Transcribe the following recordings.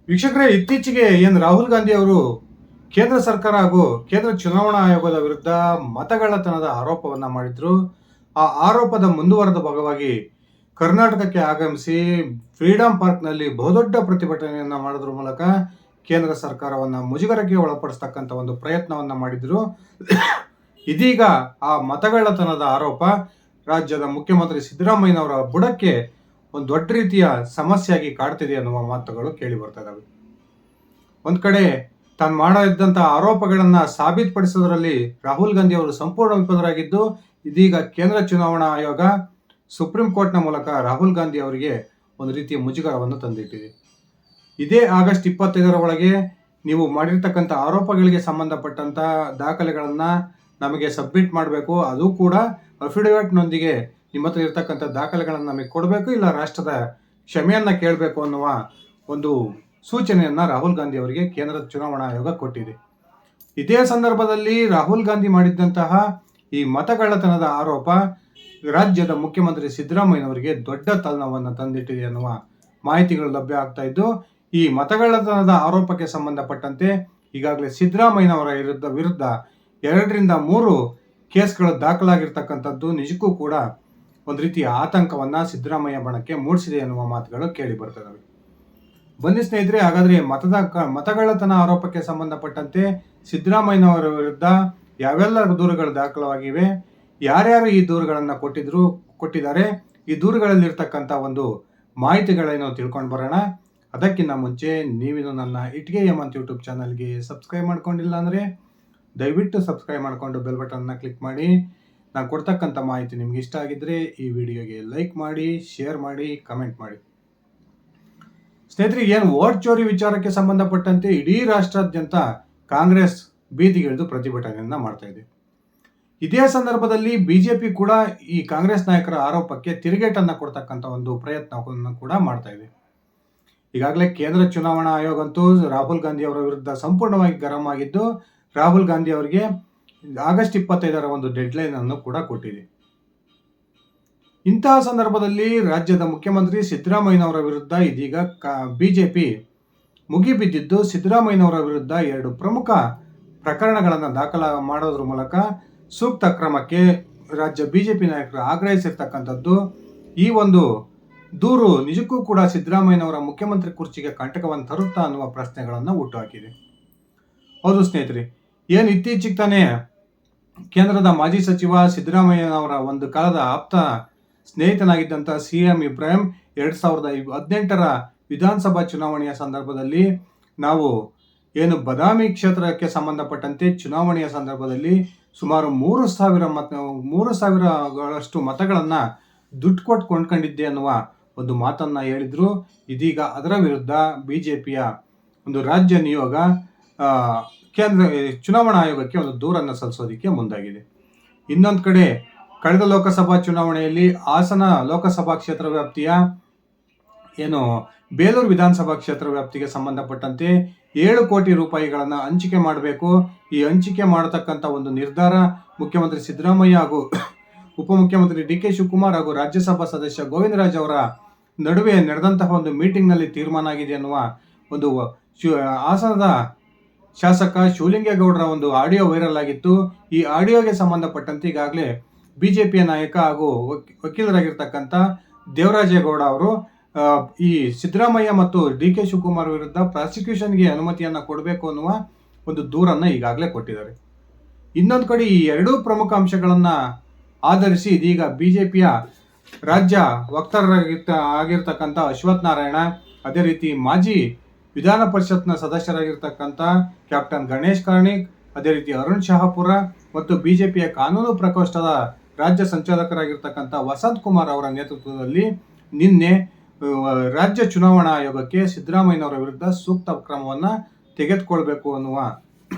ವೀಕ್ಷಕರೇ, ಇತ್ತೀಚೆಗೆ ರಾಹುಲ್ ಗಾಂಧಿ ಅವರು ಕೇಂದ್ರ ಸರ್ಕಾರ ಹಾಗೂ ಕೇಂದ್ರ ಚುನಾವಣಾ ಆಯೋಗದ ವಿರುದ್ಧ ಮತಗಳ್ಳತನದ ಆರೋಪವನ್ನ ಮಾಡಿದ್ರು. ಆ ಆರೋಪದ ಮುಂದುವರೆದ ಭಾಗವಾಗಿ ಕರ್ನಾಟಕಕ್ಕೆ ಆಗಮಿಸಿ ಫ್ರೀಡಂ ಪಾರ್ಕ್ನಲ್ಲಿ ಬಹುದೊಡ್ಡ ಪ್ರತಿಭಟನೆಯನ್ನ ಮಾಡೋದ್ರ ಮೂಲಕ ಕೇಂದ್ರ ಸರ್ಕಾರವನ್ನ ಮುಜುಗರಕ್ಕೆ ಒಳಪಡಿಸ್ತಕ್ಕಂಥ ಒಂದು ಪ್ರಯತ್ನವನ್ನ ಮಾಡಿದ್ರು. ಇದೀಗ ಆ ಮತಗಳ್ಳತನದ ಆರೋಪ ರಾಜ್ಯದ ಮುಖ್ಯಮಂತ್ರಿ ಸಿದ್ದರಾಮಯ್ಯನವರ ಬುಡಕ್ಕೆ ಒಂದು ದೊಡ್ಡ ರೀತಿಯ ಸಮಸ್ಯೆಯಾಗಿ ಕಾಡ್ತಿದೆ ಅನ್ನುವ ಮಾತುಗಳು ಕೇಳಿ ಬರ್ತಾ ಇದಾವೆ. ಒಂದ್ ಕಡೆ ತಾನು ಮಾಡೋ ಇದ್ದಂತಹ ಆರೋಪಗಳನ್ನ ಸಾಬೀತುಪಡಿಸೋದ್ರಲ್ಲಿ ರಾಹುಲ್ ಗಾಂಧಿ ಅವರು ಸಂಪೂರ್ಣ ವಿಫಲರಾಗಿದ್ದು, ಇದೀಗ ಕೇಂದ್ರ ಚುನಾವಣಾ ಆಯೋಗ ಸುಪ್ರೀಂ ಕೋರ್ಟ್ನ ಮೂಲಕ ರಾಹುಲ್ ಗಾಂಧಿ ಅವರಿಗೆ ಒಂದು ರೀತಿಯ ಮುಜುಗರವನ್ನು ತಂದಿಟ್ಟಿದೆ. ಇದೇ ಆಗಸ್ಟ್ 25ರ ಒಳಗೆ ನೀವು ಮಾಡಿರ್ತಕ್ಕಂಥ ಆರೋಪಗಳಿಗೆ ಸಂಬಂಧಪಟ್ಟಂತ ದಾಖಲೆಗಳನ್ನ ನಮಗೆ ಸಬ್ಮಿಟ್ ಮಾಡಬೇಕು. ಅದು ಕೂಡ ಅಫಿಡವಿಟ್ನೊಂದಿಗೆ ನಿಮ್ಮ ಹತ್ರ ಇರ್ತಕ್ಕಂಥ ದಾಖಲೆಗಳನ್ನು ನಮಗೆ ಕೊಡಬೇಕು, ಇಲ್ಲ ರಾಷ್ಟ್ರದ ಕ್ಷಮೆಯನ್ನ ಕೇಳಬೇಕು ಅನ್ನುವ ಒಂದು ಸೂಚನೆಯನ್ನ ರಾಹುಲ್ ಗಾಂಧಿ ಅವರಿಗೆ ಕೇಂದ್ರ ಚುನಾವಣಾ ಆಯೋಗ ಕೊಟ್ಟಿದೆ. ಇದೇ ಸಂದರ್ಭದಲ್ಲಿ ರಾಹುಲ್ ಗಾಂಧಿ ಮಾಡಿದ್ದಂತಹ ಈ ಮತಗಳ್ಳತನದ ಆರೋಪ ರಾಜ್ಯದ ಮುಖ್ಯಮಂತ್ರಿ ಸಿದ್ದರಾಮಯ್ಯನವರಿಗೆ ದೊಡ್ಡ ತಲೆನೋವನ್ನು ತಂದಿಟ್ಟಿದೆ ಅನ್ನುವ ಮಾಹಿತಿಗಳು ಲಭ್ಯ ಆಗ್ತಾ ಇದ್ದು, ಈ ಮತಗಳ್ಳತನದ ಆರೋಪಕ್ಕೆ ಸಂಬಂಧಪಟ್ಟಂತೆ ಈಗಾಗಲೇ ಸಿದ್ದರಾಮಯ್ಯನವರ ವಿರುದ್ಧ 2ರಿಂದ 3 ಕೇಸ್ಗಳು ದಾಖಲಾಗಿರ್ತಕ್ಕಂಥದ್ದು ನಿಜಕ್ಕೂ ಕೂಡ ಒಂದು ರೀತಿಯ ಆತಂಕವನ್ನ ಸಿದ್ದರಾಮಯ್ಯ ಬಣಕ್ಕೆ ಮೂಡಿಸಿದೆ ಎನ್ನುವ ಮಾತುಗಳು ಕೇಳಿ ಬರ್ತದವೆ. ಬನ್ನಿ ಸ್ನೇಹಿತರೆ, ಹಾಗಾದ್ರೆ ಮತಗಳ್ಳತನ ಆರೋಪಕ್ಕೆ ಸಂಬಂಧಪಟ್ಟಂತೆ ಸಿದ್ದರಾಮಯ್ಯನವರ ವಿರುದ್ಧ ಯಾವೆಲ್ಲ ದೂರುಗಳು ದಾಖಲಾಗಿವೆ, ಯಾರ್ಯಾರು ಈ ದೂರುಗಳನ್ನ ಕೊಟ್ಟಿದ್ದಾರೆ, ಈ ದೂರುಗಳಲ್ಲಿರ್ತಕ್ಕಂಥ ಒಂದು ಮಾಹಿತಿಗಳೇನೋ ತಿಳ್ಕೊಂಡು ಬರೋಣ. ಅದಕ್ಕಿಂತ ಮುಂಚೆ ನೀವಿನ್ನು ನನ್ನ ಇಟ್ಗೆ ಹೇಮಂತ್ ಯೂಟ್ಯೂಬ್ ಚಾನಲ್ಗೆ ಸಬ್ಸ್ಕ್ರೈಬ್ ಮಾಡ್ಕೊಂಡಿಲ್ಲ ಅಂದರೆ ದಯವಿಟ್ಟು ಸಬ್ಸ್ಕ್ರೈಬ್ ಮಾಡಿಕೊಂಡು ಬೆಲ್ ಬಟನ್ನ ಕ್ಲಿಕ್ ಮಾಡಿ. ನಾನು ಕೊಡ್ತಕ್ಕಂಥ ಮಾಹಿತಿ ನಿಮ್ಗೆ ಇಷ್ಟ ಆಗಿದ್ರೆ ಈ ವಿಡಿಯೋಗೆ ಲೈಕ್ ಮಾಡಿ, ಶೇರ್ ಮಾಡಿ, ಕಮೆಂಟ್ ಮಾಡಿ. ಸ್ನೇಹಿತರೆ, ವೋಟ್ ಚೋರಿ ವಿಚಾರಕ್ಕೆ ಸಂಬಂಧಪಟ್ಟಂತೆ ಇಡೀ ರಾಷ್ಟ್ರಾದ್ಯಂತ ಕಾಂಗ್ರೆಸ್ ಬೀದಿಗಿಳಿದು ಪ್ರತಿಭಟನೆಯನ್ನ ಮಾಡ್ತಾ ಇದೆ. ಇದೇ ಸಂದರ್ಭದಲ್ಲಿ ಬಿಜೆಪಿ ಕೂಡ ಈ ಕಾಂಗ್ರೆಸ್ ನಾಯಕರ ಆರೋಪಕ್ಕೆ ತಿರುಗೇಟನ್ನ ಕೊಡ್ತಕ್ಕಂಥ ಒಂದು ಪ್ರಯತ್ನವನ್ನು ಕೂಡ ಮಾಡ್ತಾ ಇದೆ. ಈಗಾಗಲೇ ಕೇಂದ್ರ ಚುನಾವಣಾ ಆಯೋಗ ಅಂತೂ ರಾಹುಲ್ ಗಾಂಧಿ ಅವರ ವಿರುದ್ಧ ಸಂಪೂರ್ಣವಾಗಿ ಗರಂ ಆಗಿದ್ದು, ರಾಹುಲ್ ಗಾಂಧಿ ಅವರಿಗೆ ಆಗಸ್ಟ್ 25ರ ಒಂದು ಡೆಡ್ಲೈನ್ ಅನ್ನು ಕೂಡ ಕೊಟ್ಟಿದೆ. ಇಂತಹ ಸಂದರ್ಭದಲ್ಲಿ ರಾಜ್ಯದ ಮುಖ್ಯಮಂತ್ರಿ ಸಿದ್ದರಾಮಯ್ಯನವರ ವಿರುದ್ಧ ಇದೀಗ ಬಿಜೆಪಿ ಮುಗಿಬಿದ್ದಿದ್ದು, ಸಿದ್ದರಾಮಯ್ಯನವರ ವಿರುದ್ಧ 2 ಪ್ರಮುಖ ಪ್ರಕರಣಗಳನ್ನು ಮಾಡೋದ್ರ ಮೂಲಕ ಸೂಕ್ತ ಕ್ರಮಕ್ಕೆ ರಾಜ್ಯ ಬಿಜೆಪಿ ನಾಯಕರು ಆಗ್ರಹಿಸಿರ್ತಕ್ಕಂಥದ್ದು. ಈ ಒಂದು ದೂರು ನಿಜಕ್ಕೂ ಕೂಡ ಸಿದ್ದರಾಮಯ್ಯನವರ ಮುಖ್ಯಮಂತ್ರಿ ಕುರ್ಚಿಗೆ ಕಂಟಕವನ್ನು ತರುತ್ತಾ ಅನ್ನುವ ಪ್ರಶ್ನೆಗಳನ್ನು ಹುಟ್ಟುಹಾಕಿದೆ. ಹೌದು ಸ್ನೇಹಿತರೆ, ಇತ್ತೀಚೆಗೆ ತಾನೇ ಕೇಂದ್ರದ ಮಾಜಿ ಸಚಿವ ಸಿದ್ದರಾಮಯ್ಯನವರ ಒಂದು ಕಾಲದ ಆಪ್ತ ಸ್ನೇಹಿತನಾಗಿದ್ದಂಥ CM ಇಬ್ರಾಹಿಂ 2018ರ ವಿಧಾನಸಭಾ ಚುನಾವಣೆಯ ಸಂದರ್ಭದಲ್ಲಿ ನಾವು ಬದಾಮಿ ಕ್ಷೇತ್ರಕ್ಕೆ ಸಂಬಂಧಪಟ್ಟಂತೆ ಚುನಾವಣೆಯ ಸಂದರ್ಭದಲ್ಲಿ ಸುಮಾರು 3,000ಗಳಷ್ಟು ಮತಗಳನ್ನ ದುಡ್ಡು ಕೊಟ್ಟು ಕೊಂಡ್ಕೊಂಡಿದ್ದೆ ಅನ್ನುವ ಒಂದು ಮಾತನ್ನ ಹೇಳಿದ್ರು. ಇದೀಗ ಅದರ ವಿರುದ್ಧ ಬಿಜೆಪಿಯ ಒಂದು ರಾಜ್ಯ ನಿಯೋಗ ಕೇಂದ್ರ ಚುನಾವಣಾ ಆಯೋಗಕ್ಕೆ ಒಂದು ದೂರನ್ನು ಸಲ್ಲಿಸೋದಕ್ಕೆ ಮುಂದಾಗಿದೆ. ಇನ್ನೊಂದು ಕಡೆ ಕಳೆದ ಲೋಕಸಭಾ ಚುನಾವಣೆಯಲ್ಲಿ ಹಾಸನ ಲೋಕಸಭಾ ಕ್ಷೇತ್ರ ವ್ಯಾಪ್ತಿಯ ಬೇಲೂರು ವಿಧಾನಸಭಾ ಕ್ಷೇತ್ರ ವ್ಯಾಪ್ತಿಗೆ ಸಂಬಂಧಪಟ್ಟಂತೆ 7 ಕೋಟಿ ರೂಪಾಯಿಗಳನ್ನು ಹಂಚಿಕೆ ಮಾಡಬೇಕು. ಈ ಹಂಚಿಕೆ ಮಾಡತಕ್ಕಂಥ ಒಂದು ನಿರ್ಧಾರ ಮುಖ್ಯಮಂತ್ರಿ ಸಿದ್ದರಾಮಯ್ಯ ಹಾಗೂ ಉಪಮುಖ್ಯಮಂತ್ರಿ DK ಶಿವಕುಮಾರ್ ಹಾಗೂ ರಾಜ್ಯಸಭಾ ಸದಸ್ಯ ಗೋವಿಂದರಾಜ್ ಅವರ ನಡುವೆ ನಡೆದಂತಹ ಒಂದು ಮೀಟಿಂಗ್ನಲ್ಲಿ ತೀರ್ಮಾನ ಆಗಿದೆ ಅನ್ನುವ ಒಂದು ಹಾಸನದ ಶಾಸಕ ಶಿವಲಿಂಗೇಗೌಡರ ಒಂದು ಆಡಿಯೋ ವೈರಲ್ ಆಗಿತ್ತು. ಈ ಆಡಿಯೋಗೆ ಸಂಬಂಧಪಟ್ಟಂತೆ ಈಗಾಗಲೇ ಬಿಜೆಪಿಯ ನಾಯಕ ಹಾಗೂ ವಕೀಲರಾಗಿರ್ತಕ್ಕಂಥ ದೇವರಾಜೇಗೌಡ ಅವರು ಈ ಸಿದ್ದರಾಮಯ್ಯ ಮತ್ತು DK ಶಿವಕುಮಾರ್ ವಿರುದ್ಧ ಪ್ರಾಸಿಕ್ಯೂಷನ್ಗೆ ಅನುಮತಿಯನ್ನ ಕೊಡಬೇಕು ಅನ್ನುವ ಒಂದು ದೂರನ್ನ ಈಗಾಗಲೇ ಕೊಟ್ಟಿದ್ದಾರೆ. ಇನ್ನೊಂದು ಕಡೆ ಈ 2 ಪ್ರಮುಖ ಅಂಶಗಳನ್ನ ಆಧರಿಸಿ ಇದೀಗ ಬಿಜೆಪಿಯ ರಾಜ್ಯ ವಕ್ತಾರರಾಗಿರ್ತಕ್ಕಂಥ ಅಶ್ವಥ್ ನಾರಾಯಣ, ಅದೇ ರೀತಿ ಮಾಜಿ ವಿಧಾನ ಪರಿಷತ್ನ ಸದಸ್ಯರಾಗಿರ್ತಕ್ಕಂಥ ಕ್ಯಾಪ್ಟನ್ ಗಣೇಶ್ ಕಾರ್ಣಿಕ್, ಅದೇ ರೀತಿ ಅರುಣ್ ಶಹಾಪುರ ಮತ್ತು ಬಿಜೆಪಿಯ ಕಾನೂನು ಪ್ರಕೋಷ್ಠದ ರಾಜ್ಯ ಸಂಚಾಲಕರಾಗಿರ್ತಕ್ಕಂಥ ವಸಂತ್ ಕುಮಾರ್ ಅವರ ನೇತೃತ್ವದಲ್ಲಿ ನಿನ್ನೆ ರಾಜ್ಯ ಚುನಾವಣಾ ಆಯೋಗಕ್ಕೆ ಸಿದ್ದರಾಮಯ್ಯನವರ ವಿರುದ್ಧ ಸೂಕ್ತ ಕ್ರಮವನ್ನ ತೆಗೆದುಕೊಳ್ಬೇಕು ಅನ್ನುವ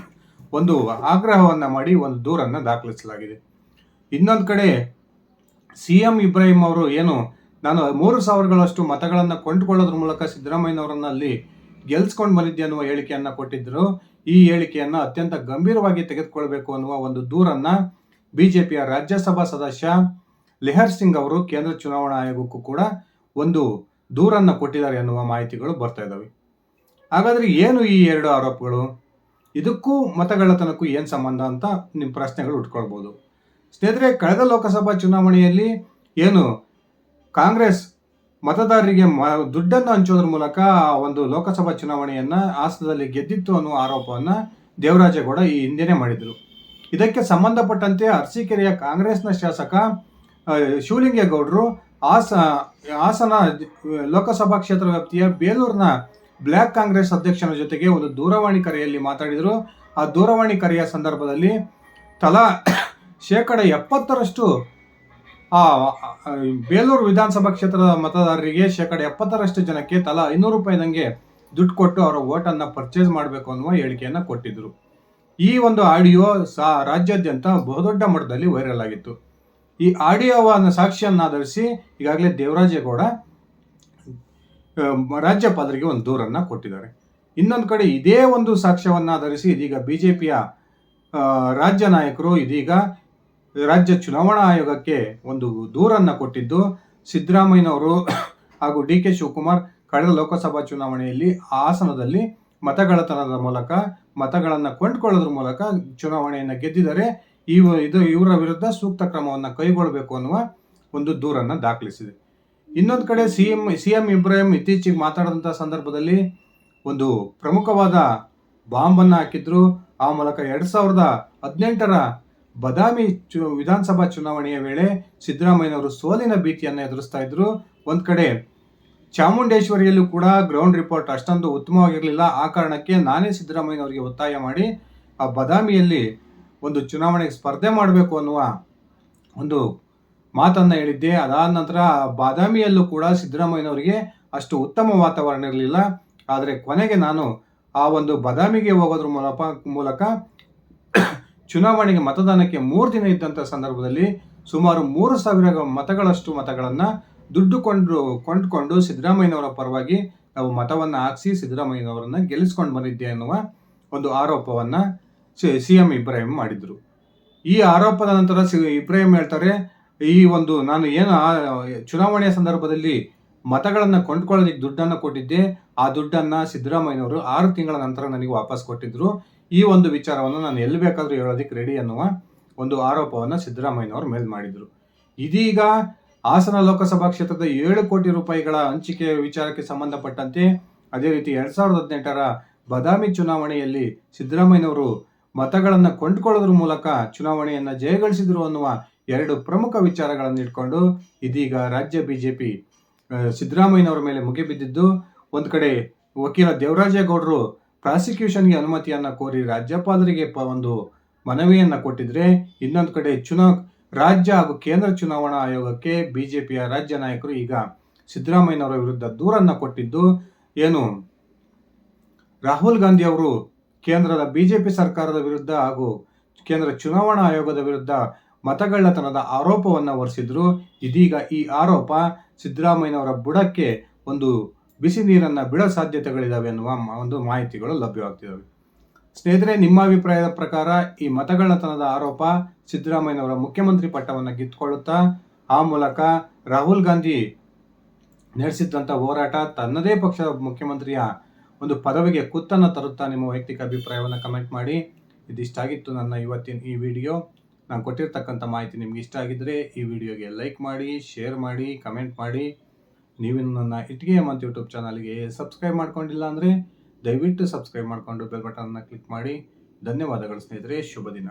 ಒಂದು ಆಗ್ರಹವನ್ನ ಮಾಡಿ ಒಂದು ದೂರನ್ನ ದಾಖಲಿಸಲಾಗಿದೆ. ಇನ್ನೊಂದು ಕಡೆ CM ಇಬ್ರಾಹಿಂ ಅವರು ನಾನು 3,000ಗಳಷ್ಟು ಮತಗಳನ್ನು ಕೊಂಡುಕೊಳ್ಳೋದ್ರ ಮೂಲಕ ಸಿದ್ದರಾಮಯ್ಯನವರನ್ನ ಅಲ್ಲಿ ಗೆಲ್ಸ್ಕೊಂಡು ಬಂದಿದ್ದೆ ಅನ್ನುವ ಹೇಳಿಕೆಯನ್ನ ಕೊಟ್ಟಿದ್ದರು. ಈ ಹೇಳಿಕೆಯನ್ನ ಅತ್ಯಂತ ಗಂಭೀರವಾಗಿ ತೆಗೆದುಕೊಳ್ಬೇಕು ಅನ್ನುವ ಒಂದು ದೂರನ್ನ ಬಿಜೆಪಿಯ ರಾಜ್ಯಸಭಾ ಸದಸ್ಯ ಲೆಹರ್ ಸಿಂಗ್ ಅವರು ಕೇಂದ್ರ ಚುನಾವಣಾ ಆಯೋಗಕ್ಕೂ ಕೂಡ ಒಂದು ದೂರನ್ನು ಕೊಟ್ಟಿದ್ದಾರೆ ಎನ್ನುವ ಮಾಹಿತಿಗಳು ಬರ್ತಾ ಇದ್ದಾವೆ. ಹಾಗಾದರೆ ಏನು ಈ ಎರಡು ಆರೋಪಗಳು? ಇದಕ್ಕೂ ಮತಗಳ್ಳತನಕ್ಕೂ ಏನು ಸಂಬಂಧ ಅಂತ ನಿಮ್ಮ ಪ್ರಶ್ನೆಗಳು ಉಟ್ಕೊಳ್ಬೋದು. ಸ್ನೇಹಿತರೆ, ಕಳೆದ ಲೋಕಸಭಾ ಚುನಾವಣೆಯಲ್ಲಿ ಏನು ಕಾಂಗ್ರೆಸ್ ಮತದಾರರಿಗೆ ದುಡ್ಡನ್ನು ಹಂಚೋದ್ರ ಮೂಲಕ ಒಂದು ಲೋಕಸಭಾ ಚುನಾವಣೆಯನ್ನು ಹಾಸನದಲ್ಲಿ ಗೆದ್ದಿತ್ತು ಅನ್ನುವ ಆರೋಪವನ್ನು ದೇವರಾಜೇಗೌಡ ಈ ಹಿಂದೆನೇ ಮಾಡಿದರು. ಇದಕ್ಕೆ ಸಂಬಂಧಪಟ್ಟಂತೆ ಅರಸೀಕೆರೆಯ ಕಾಂಗ್ರೆಸ್ನ ಶಾಸಕ ಶಿವಲಿಂಗೇಗೌಡರು ಹಾಸನ ಲೋಕಸಭಾ ಕ್ಷೇತ್ರ ವ್ಯಾಪ್ತಿಯ ಬೇಲೂರಿನ ಬ್ಲ್ಯಾಕ್ ಕಾಂಗ್ರೆಸ್ ಅಧ್ಯಕ್ಷನ ಜೊತೆಗೆ ಒಂದು ದೂರವಾಣಿ ಕರೆಯಲ್ಲಿ ಮಾತಾಡಿದರು. ಆ ದೂರವಾಣಿ ಕರೆಯ ಸಂದರ್ಭದಲ್ಲಿ ತಲಾ 70% ಬೇಲೂರು ವಿಧಾನಸಭಾ ಕ್ಷೇತ್ರದ ಮತದಾರರಿಗೆ 70% ಜನಕ್ಕೆ ತಲಾ 500 ರೂಪಾಯಿದಂಗೆ ದುಡ್ಡು ಕೊಟ್ಟು ಅವರ ಓಟನ್ನು ಪರ್ಚೇಸ್ ಮಾಡಬೇಕು ಅನ್ನುವ ಹೇಳಿಕೆಯನ್ನು ಕೊಟ್ಟಿದ್ದರು. ಈ ಒಂದು ಆಡಿಯೋ ರಾಜ್ಯಾದ್ಯಂತ ಬಹುದೊಡ್ಡ ಮಟ್ಟದಲ್ಲಿ ವೈರಲ್ ಆಗಿತ್ತು. ಈ ಆಡಿಯೋವನ್ನು ಸಾಕ್ಷಿಯನ್ನಾಧರಿಸಿ ಈಗಾಗಲೇ ದೇವರಾಜೇಗೌಡ ರಾಜ್ಯಪಾಲರಿಗೆ ಒಂದು ದೂರನ್ನು ಕೊಟ್ಟಿದ್ದಾರೆ. ಇನ್ನೊಂದು ಕಡೆ ಇದೇ ಒಂದು ಸಾಕ್ಷ್ಯವನ್ನಾಧರಿಸಿ ಇದೀಗ ಬಿಜೆಪಿಯ ರಾಜ್ಯ ನಾಯಕರು ಇದೀಗ ರಾಜ್ಯ ಚುನಾವಣಾ ಆಯೋಗಕ್ಕೆ ಒಂದು ದೂರನ್ನು ಕೊಟ್ಟಿದ್ದು, ಸಿದ್ದರಾಮಯ್ಯನವರು ಹಾಗೂ ಡಿ.ಕೆ. ಶಿವಕುಮಾರ್ ಕಳೆದ ಲೋಕಸಭಾ ಚುನಾವಣೆಯಲ್ಲಿ ಹಾಸನದಲ್ಲಿ ಮತಗಳ್ಳತನದ ಮೂಲಕ ಮತಗಳನ್ನು ಕೊಂಡುಕೊಳ್ಳೋದ್ರ ಮೂಲಕ ಚುನಾವಣೆಯನ್ನು ಗೆದ್ದಿದ್ದಾರೆ. ಇವರ ವಿರುದ್ಧ ಸೂಕ್ತ ಕ್ರಮವನ್ನು ಕೈಗೊಳ್ಳಬೇಕು ಅನ್ನುವ ಒಂದು ದೂರನ್ನು ದಾಖಲಿಸಿದೆ. ಇನ್ನೊಂದು ಕಡೆ ಸಿಎಂ ಇಬ್ರಾಹಿಂ ಇತ್ತೀಚೆಗೆ ಮಾತಾಡಿದಂಥ ಸಂದರ್ಭದಲ್ಲಿ ಒಂದು ಪ್ರಮುಖವಾದ ಬಾಂಬನ್ನು ಹಾಕಿದ್ರು. ಆ ಮೂಲಕ 2018ರ ಬದಾಮಿ ವಿಧಾನಸಭಾ ಚುನಾವಣೆಯ ವೇಳೆ ಸಿದ್ದರಾಮಯ್ಯನವರು ಸೋಲಿನ ಭೀತಿಯನ್ನು ಎದುರಿಸ್ತಾ ಇದ್ರು. ಒಂದು ಕಡೆ ಚಾಮುಂಡೇಶ್ವರಿಯಲ್ಲೂ ಕೂಡ ಗ್ರೌಂಡ್ ರಿಪೋರ್ಟ್ ಅಷ್ಟೊಂದು ಉತ್ತಮವಾಗಿರಲಿಲ್ಲ. ಆ ಕಾರಣಕ್ಕೆ ನಾನೇ ಸಿದ್ದರಾಮಯ್ಯನವರಿಗೆ ಒತ್ತಾಯ ಮಾಡಿ ಆ ಬದಾಮಿಯಲ್ಲಿ ಒಂದು ಚುನಾವಣೆಗೆ ಸ್ಪರ್ಧೆ ಮಾಡಬೇಕು ಅನ್ನುವ ಒಂದು ಮಾತನ್ನು ಹೇಳಿದ್ದೆ. ಅದಾದ ನಂತರ ಬಾದಾಮಿಯಲ್ಲೂ ಕೂಡ ಸಿದ್ದರಾಮಯ್ಯನವರಿಗೆ ಅಷ್ಟು ಉತ್ತಮ ವಾತಾವರಣ ಇರಲಿಲ್ಲ. ಆದರೆ ಕೊನೆಗೆ ನಾನು ಆ ಒಂದು ಬದಾಮಿಗೆ ಹೋಗೋದ್ರ ಮೂಲಕ ಚುನಾವಣೆಗೆ ಮತದಾನಕ್ಕೆ 3 ದಿನ ಇದ್ದಂಥ ಸಂದರ್ಭದಲ್ಲಿ ಸುಮಾರು 3,000 ಮತಗಳನ್ನು ದುಡ್ಡು ಕೊಂಡುಕೊಂಡು ಸಿದ್ದರಾಮಯ್ಯನವರ ಪರವಾಗಿ ನಾವು ಮತವನ್ನು ಹಾಕಿಸಿ ಸಿದ್ದರಾಮಯ್ಯನವರನ್ನು ಗೆಲ್ಲಿಸ್ಕೊಂಡು ಬಂದಿದ್ದೆ ಅನ್ನುವ ಒಂದು ಆರೋಪವನ್ನು ಸಿಎಂ ಇಬ್ರಾಹಿಂ ಮಾಡಿದರು. ಈ ಆರೋಪದ ನಂತರ ಇಬ್ರಾಹಿಂ ಹೇಳ್ತಾರೆ, ಈ ಒಂದು ನಾನು ಏನು ಚುನಾವಣೆಯ ಸಂದರ್ಭದಲ್ಲಿ ಮತಗಳನ್ನು ಕೊಂಡ್ಕೊಳ್ಳೋದಕ್ಕೆ ದುಡ್ಡನ್ನು ಕೊಟ್ಟಿದ್ದೆ, ಆ ದುಡ್ಡನ್ನು ಸಿದ್ದರಾಮಯ್ಯನವರು 6 ತಿಂಗಳ ನಂತರ ನನಗೆ ವಾಪಸ್ ಕೊಟ್ಟಿದ್ದರು. ಈ ಒಂದು ವಿಚಾರವನ್ನು ನಾನು ಎಲ್ಲಿ ಬೇಕಾದರೂ ಹೇಳೋದಕ್ಕೆ ರೆಡಿ ಅನ್ನುವ ಒಂದು ಆರೋಪವನ್ನು ಸಿದ್ದರಾಮಯ್ಯನವರು ಮೇಲೆ ಮಾಡಿದರು. ಇದೀಗ ಹಾಸನ ಲೋಕಸಭಾ ಕ್ಷೇತ್ರದ 7 ಕೋಟಿ ರೂಪಾಯಿಗಳ ಹಂಚಿಕೆ ವಿಚಾರಕ್ಕೆ ಸಂಬಂಧಪಟ್ಟಂತೆ, ಅದೇ ರೀತಿ 2018ರ ಬದಾಮಿ ಚುನಾವಣೆಯಲ್ಲಿ ಸಿದ್ದರಾಮಯ್ಯನವರು ಮತಗಳನ್ನು ಕೊಂಡುಕೊಳ್ಳೋದ್ರ ಮೂಲಕ ಚುನಾವಣೆಯನ್ನು ಜಯಗಳಿಸಿದರು ಅನ್ನುವ 2 ಪ್ರಮುಖ ವಿಚಾರಗಳನ್ನು ಇಟ್ಕೊಂಡು ಇದೀಗ ರಾಜ್ಯ ಬಿಜೆಪಿ ಸಿದ್ದರಾಮಯ್ಯನವರ ಮೇಲೆ ಮುಗಿಬಿದ್ದಿದ್ದು, ಒಂದು ಕಡೆ ವಕೀಲ ದೇವರಾಜೇಗೌಡರು ಪ್ರಾಸಿಕ್ಯೂಷನ್ಗೆ ಅನುಮತಿಯನ್ನು ಕೋರಿ ರಾಜ್ಯಪಾಲರಿಗೆ ಒಂದು ಮನವಿಯನ್ನು ಕೊಟ್ಟಿದ್ರೆ, ಇನ್ನೊಂದು ಕಡೆ ರಾಜ್ಯ ಹಾಗೂ ಕೇಂದ್ರ ಚುನಾವಣಾ ಆಯೋಗಕ್ಕೆ ಬಿಜೆಪಿಯ ರಾಜ್ಯ ನಾಯಕರು ಈಗ ಸಿದ್ದರಾಮಯ್ಯನವರ ವಿರುದ್ಧ ದೂರನ್ನು ಕೊಟ್ಟಿದ್ದು, ಏನು ರಾಹುಲ್ ಗಾಂಧಿ ಅವರು ಕೇಂದ್ರದ ಬಿಜೆಪಿ ಸರ್ಕಾರದ ವಿರುದ್ಧ ಹಾಗೂ ಕೇಂದ್ರ ಚುನಾವಣಾ ಆಯೋಗದ ವಿರುದ್ಧ ಮತಗಳ್ಳತನದ ಆರೋಪವನ್ನು ಹೊರಿಸಿದ್ರು. ಇದೀಗ ಈ ಆರೋಪ ಸಿದ್ದರಾಮಯ್ಯನವರ ಬುಡಕ್ಕೆ ಒಂದು ಬಿಸಿ ನೀರನ್ನು ಬಿಡೋ ಸಾಧ್ಯತೆಗಳಿದ್ದಾವೆ ಅನ್ನುವ ಒಂದು ಮಾಹಿತಿಗಳು ಲಭ್ಯವಾಗ್ತಿದ್ದಾವೆ. ಸ್ನೇಹಿತರೆ, ನಿಮ್ಮ ಅಭಿಪ್ರಾಯದ ಪ್ರಕಾರ ಈ ಮತಗಳ್ಳತನದ ಆರೋಪ ಸಿದ್ದರಾಮಯ್ಯನವರ ಮುಖ್ಯಮಂತ್ರಿ ಪಟ್ಟವನ್ನು ಕಿತ್ತುಕೊಳ್ಳುತ್ತಾ, ಆ ಮೂಲಕ ರಾಹುಲ್ ಗಾಂಧಿ ನಡೆಸಿದಂಥ ಹೋರಾಟ ತನ್ನದೇ ಪಕ್ಷದ ಮುಖ್ಯಮಂತ್ರಿಯ ಒಂದು ಪದವಿಗೆ ಕುತ್ತನ್ನು ತರುತ್ತಾ? ನಿಮ್ಮ ವೈಯಕ್ತಿಕ ಅಭಿಪ್ರಾಯವನ್ನು ಕಮೆಂಟ್ ಮಾಡಿ. ಇದಿಷ್ಟಾಗಿತ್ತು ನನ್ನ ಇವತ್ತಿನ ಈ ವಿಡಿಯೋ. ನಾನು ಕೊಟ್ಟಿರ್ತಕ್ಕಂಥ ಮಾಹಿತಿ ನಿಮ್ಗೆ ಇಷ್ಟ ಆಗಿದ್ದರೆ ಈ ವಿಡಿಯೋಗೆ ಲೈಕ್ ಮಾಡಿ, ಶೇರ್ ಮಾಡಿ, ಕಮೆಂಟ್ ಮಾಡಿ. ನೀವು ನನ್ನ ಇಟ್ಟಿಗೆ ಹೇಮಂತ್ ಯೂಟ್ಯೂಬ್ ಚಾನಲ್ಗೆ ಸಬ್ಸ್ಕ್ರೈಬ್ ಮಾಡ್ಕೊಂಡಿಲ್ಲ ಅಂದರೆ ದಯವಿಟ್ಟು ಸಬ್ಸ್ಕ್ರೈಬ್ ಮಾಡಿಕೊಂಡು ಬೆಲ್ ಬಟನ್ನ ಕ್ಲಿಕ್ ಮಾಡಿ. ಧನ್ಯವಾದಗಳು ಸ್ನೇಹಿತರೆ, ಶುಭ ದಿನ.